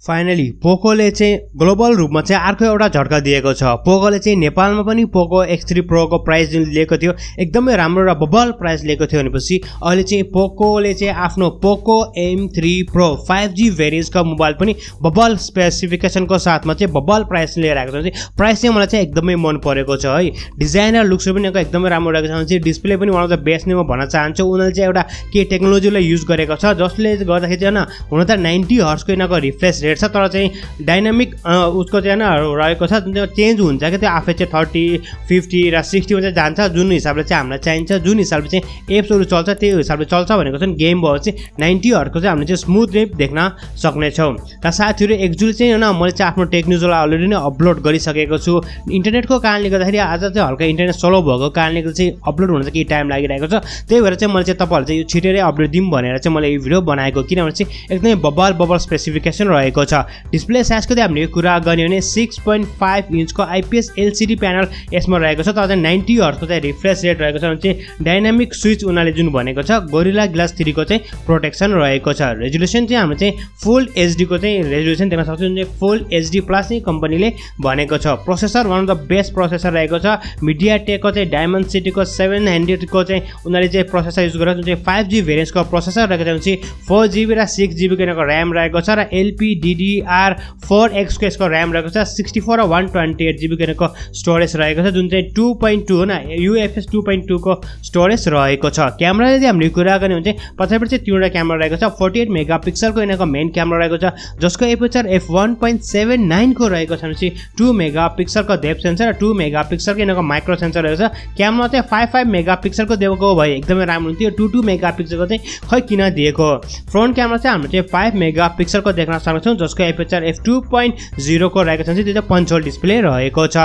Finally पोकोले चाहिँ global रूपमा चाहिँ अर्को एउटा झट्का दिएको छ। पोकोले चाहिँ नेपालमा पनि पोको X3 प्रोको प्राइस जुन लिएको थियो एकदमै राम्रो र बबल प्राइस लिएको थियो भनेपछि अहिले चाहिँ पोकोले चाहिँ आफ्नो पोको M3 प्रो 5G भेरिएन्टको मोबाइल पनि बबल स्पेसिफिकेसनको साथमा चाहिँ बबल प्राइस लिएर आएको छ। प्राइस चाहिँ मलाई चाहिँ एकदमै मन परेको छ है। डिजाइन र लुक्स पनि एकदमै राम्रो रहेको छ। डिस्प्ले पनि वान अफ द बेस्ट नै म भन्न चाहन्छु। उनीहरूले चाहिँ एउटा के टेक्नोलोजीलाई युज गरेको छ जसले गर्दाखेरि चाहिँ हुन त 90 हर्ट्जको यिनीहरूको रिफ्रेश रेट छ, तर चाहिँ डाइनामिक उसको चाहिँ रहेको छ, जुन चाहिँ चेन्ज हुन्छ कि त्यो आफै चाहिँ 30, 50 र 60 मा चाहिँ जान्छ। जुन हिसाबले चाहिँ हामीलाई चाहिन्छ, जुन हिसाबले चाहिँ एप्सहरू चल्छ त्यो हिसाबले चल्छ भनेको चाहिँ गेम भयो चाहिँ 90 हर्ट्जको चाहिँ हामीले चाहिँ स्मुथ रेप देख्न सक्नेछौँ। र साथीहरू एक्चुअली चाहिँ मैले चाहिँ आफ्नो टेक न्युजलाई अलरेडी नै अपलोड गरिसकेको छु। इन्टरनेटको कारणले गर्दाखेरि आज चाहिँ हल्का इन्टरनेट स्लो भएको कारणले चाहिँ अपलोड हुन चाहिँ केही टाइम लागिरहेको छ। त्यही भएर चाहिँ मैले चाहिँ तपाईँहरूले चाहिँ यो छिटेरै अपलोड दिउँ भनेर चाहिँ मैले यो भिडियो बनाएको, किनभने चाहिँ एकदमै बबल स्पेसिफिकेसन रहेको छ। डिस्प्ले साइजको चाहिँ हामीले कुरा गर्ने भने 6.5 इन्चको आइपिएस एलसिडी प्यानल यसमा रहेको छ। तर चाहिँ 90 हर्ट्जको चाहिँ रिफ्रेश रेट रहेको छ भने चाहिँ डाइनामिक स्विच उनीहरूले जुन भनेको छ गोरिल्ला ग्लास 3 को चाहिँ प्रोटेक्सन रहेको छ। रेजुलेसन चाहिँ हामीले चाहिँ फुल एचडी को चाहिँ रेजुलेसन देख्न सक्छौँ, जुन चाहिँ फुल एचडी प्लस चाहिँ कम्पनीले भनेको छ। Processor one of the best processor रहेको छ। मिडियाटेकको चाहिँ डायमेन्सिटीको 700 को चाहिँ उनीहरूले चाहिँ प्रोसेसर युज गरेर जुन चाहिँ 5G भेरिएन्टको प्रोसेसर रहेको छ, जुन चाहिँ 4GB र 6GB को ऱ्याम रहेको छ र LPDDR4X को यसको ऱ्याम रहेको छ। 64 र 128GB को स्टोरेज रहेको छ, जुन चाहिँ 2.2 होइन UFS 2.2 को स्टोरेज रहेको छ। क्यामेरा यदि हामीले कुरा गर्ने भने चाहिँ पछाडिपट्टि चाहिँ तीनवटा क्यामेरा रहेको छ। 48 मेगापिक्सलको यिनीहरूको मेन क्यामेरा रहेको छ, जसको एपर्चर f1.79 को रहेको छ। भनेपछि 2 मेगापिक्सलको डेप्थ सेन्सर र 2 मेगापिक्सलको यिनीहरूको माइक्रो सेन्सर रहेको छ। क्यामेरा चाहिँ 5 मेगापिक्सलको दिएको भए एकदमै राम्रो हुन्थ्यो। 2 मेगापिक्सलको चाहिँ खै किन दिएको। फ्रन्ट क्यामेरा चाहिँ हामीले चाहिँ 5 मेगापिक्सलको देख्न सक्छौँ, जसको एपर्चर f2.0 को रहेको छ। त्यो चाहिँ पञ्च होल डिस्प्ले रहेको छ।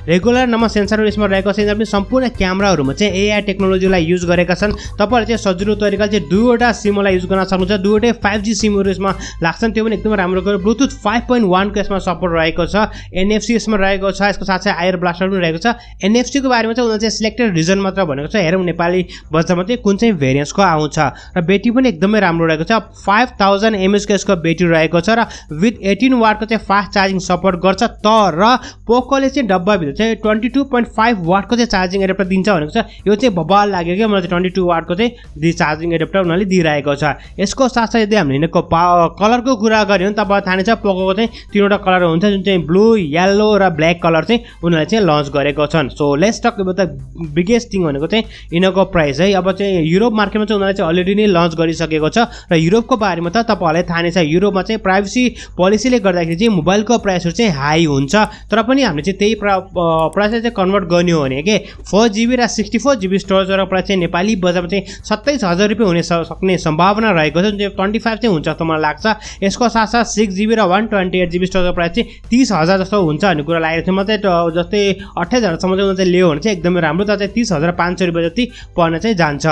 रेगुलर नम्बर सेन्सरहरू यसमा रहेको छ। यिनीहरू पनि सम्पूर्ण क्यामेराहरूमा चाहिँ एआई टेक्नोलोजीलाई युज गरेका छन्। तपाईँहरूले चाहिँ सजिलो तरिकाले चाहिँ दुईवटा सिमलाई युज गर्न सक्नुहुन्छ। दुईवटै 5G सिमहरू यसमा लाग्छन्, त्यो पनि एकदमै राम्रो गऱ्यो। ब्लुटुथ 5.1 को यसमा सपोर्ट रहेको छ। NFC यसमा रहेको छ। यसको साथै आयर ब्लास्टर पनि रहेको छ। NFC को बारेमा चाहिँ उनीहरूले चाहिँ सिलेक्टेड रिजन मात्र भनेको छ। हेरौँ नेपाली बजारमा चाहिँ कुन चाहिँ भेरिएन्ट्सको आउँछ। र ब्याट्री पनि एकदमै राम्रो रहेको छ। 5000 mAh को यसको ब्याट्री रहेको छ र विथ 18 वाटको चाहिँ फास्ट चार्जिङ सपोर्ट गर्छ। तर पोकोले चाहिँ डब्बाभित्र चाहिँ 22.5 वाटको चाहिँ चार्जिङ एडेप्टर दिन्छ भनेको छ। यो चाहिँ बबाल लाग्यो क्या मलाई। 22 वाटको चाहिँ चार्जिङ एडेप्टर उनीहरूले दिइरहेको छ। यसको साथसाथै यदि हामीले यिनीहरूको कलरको कुरा गऱ्यो भने तपाईँलाई थाहा नै छ पोकोको चाहिँ तीनवटा कलर हुन्छ, जुन चाहिँ ब्लू, येलो र ब्ल्याक कलर चाहिँ उनीहरूले चाहिँ लन्च गरेको छन्। So let's talk about the biggest thing भनेको चाहिँ यिनीहरूको प्राइस है। अब चाहिँ युरोप मार्केटमा चाहिँ उनीहरूले चाहिँ अलरेडी नै लन्च गरिसकेको छ र युरोपको बारेमा त तपाईँहरूलाई थाहा नै छ। युरोपमा चाहिँ प्राइभेसी पोलिसीले गर्दाखेरि चाहिँ मोबाइलको प्राइसहरू चाहिँ हाई हुन्छ, तर पनि हामीले चाहिँ त्यही प्राइसलाई चाहिँ कन्भर्ट गर्ने हो भने के 4GB र 64GB स्टोरेजको प्राइस चाहिँ नेपाली बजारमा चाहिँ 27,000 रुपियाँ हुने सक्ने सम्भावना रहेको छ, जुन चाहिँ 25 चाहिँ हुन्छ जस्तो मलाई लाग्छ। यसको साथसाथ 6GB र 128GB स्टोरेजको प्राइस चाहिँ 30,000 जस्तो हुन्छ भन्ने कुरा लागेको थियो। मात्रै जस्तै 28,000सम्म चाहिँ चाहिँ लियो भने चाहिँ एकदमै राम्रो, तर चाहिँ 30,500 रुपियाँ जति पर्न चाहिँ जान्छ।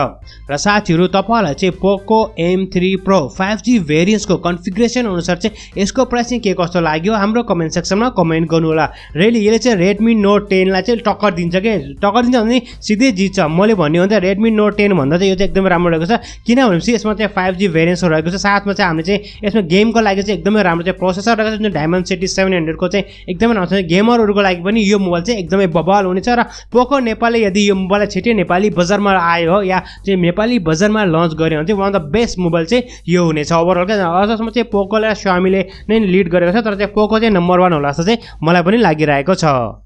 र साथीहरू तपाईँहरूलाई चाहिँ पोको M3 प्रो 5G भेरिएन्ट्सको कन्फिग्रेसन अनुसार चाहिँ यसको प्राइस चाहिँ के कस्तो लाग्यो हाम्रो कमेन्ट सेक्सनमा कमेन्ट गर्नु होला। यसले चाहिँ रेडमी नोट 10 लाई चाहिँ टक्कर दिन्छ के। टक्कर दिन्छ भने सिधै जित्छ। मैले भन्ने हो भने रेडमी नोट 10 भन्दा चाहिँ यो चाहिँ एकदमै राम्रो रहेको छ, किनभने यसमा चाहिँ 5G भेरिएन्ट्स रहेको छ। साथमा चाहिँ हामीले चाहिँ यसमा गेमको लागि चाहिँ एकदमै राम्रो चाहिँ प्रोसेसर रहेको छ, जुन डायमेन्सिटी 700 को चाहिँ एकदमै राम्रो छ। गेमरहरूको लागि पनि यो मोबाइल चाहिँ एकदमै बबाल हुनेछ। र पोको नेपालले यदि यो मोबाइललाई छिटै नेपाली बजारमा आयो या चाहिँ नेपाली बजारमा लन्च गर्यो भने चाहिँ one of the best mobile चाहिँ यो हुनेछ ओभरअल क्या। अझसम्म चाहिँ पोकोले र स्वामीले नै लिड गरेको छ, तर चाहिँ पोको चाहिँ नम्बर 1 होला जस्तो चाहिँ मलाई पनि लागिरहेको छ।